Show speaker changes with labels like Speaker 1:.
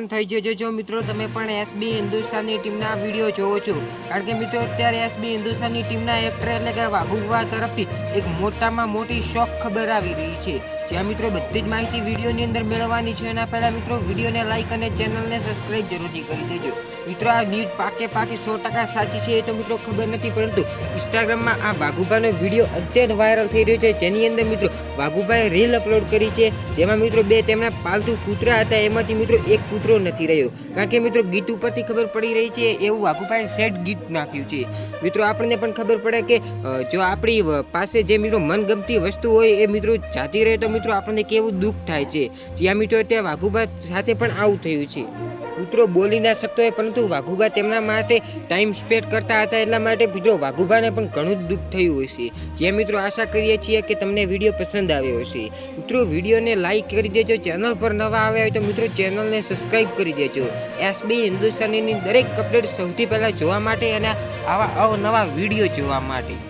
Speaker 1: થઈ ગયો જો મિત્રો તમે પણ એસબી હિન્દુસ્તાનની ટીમના વિડીયો જોવો છો, કારણ કે મિત્રો અત્યારે એસબી હિન્દુસ્તાનની ટીમના એક્ટર એટલે કે વાઘુબા તરફથી એક મોટામાં મોટી શોક ખબર આવી રહી છે, જ્યાં મિત્રો બધી જ માહિતી વિડીયોની અંદર મેળવવાની છે. એના પહેલાં મિત્રો વિડીયોને લાઇક અને ચેનલને સબસ્ક્રાઈબ જરૂરથી કરી દેજો. મિત્રો આ ન્યૂઝ પાકે 100% સાચી છે એ તો મિત્રો ખબર નથી, પરંતુ ઇન્સ્ટાગ્રામમાં આ વાઘુબાનો વિડીયો અત્યંત વાયરલ થઈ રહ્યો છે, જેની અંદર મિત્રો વાઘુબાએ રીલ અપલોડ કરી છે, જેમાં મિત્રો બે તેમના પાલતુ કૂતરા હતા, એમાંથી મિત્રો એક કૂતરો નથી રહ્યો, કારણ કે મિત્રો ગીત ઉપરથી ખબર પડી રહી છે એવું વાઘુબાએ સેડ ગીત નાખ્યું છે. મિત્રો આપણને પણ ખબર પડે કે જો આપણી પાસે જે મિત્રો મનગમતી વસ્તુ હોય એ મિત્રો જાતી રહે તો મિત્રો આપણને કેવું દુઃખ થાય છે. જ્યાં મિત્રો ત્યાં વાઘુબા સાથે પણ આવું થયું છે. કૂતરો બોલી ના શકતો હોય, પરંતુ વાઘુબા તેમના માટે ટાઈમ સ્પેન્ડ કરતા હતા, એટલા માટે મિત્રો વાઘુબાને પણ ઘણું જ દુઃખ થયું હશે. જ્યાં મિત્રો આશા કરીએ છીએ કે તમને વિડીયો પસંદ આવ્યો હશે. મિત્રો વિડીયોને લાઇક કરી દેજો, ચેનલ પર નવા આવ્યા હોય તો મિત્રો ચેનલને સબસ્ક્રાઈબ કરી દેજો. એસબી હિન્દુસ્તાનીની દરેક અપડેટ સૌથી પહેલાં જોવા માટે અને આવા અવનવા વિડીયો જોવા માટે.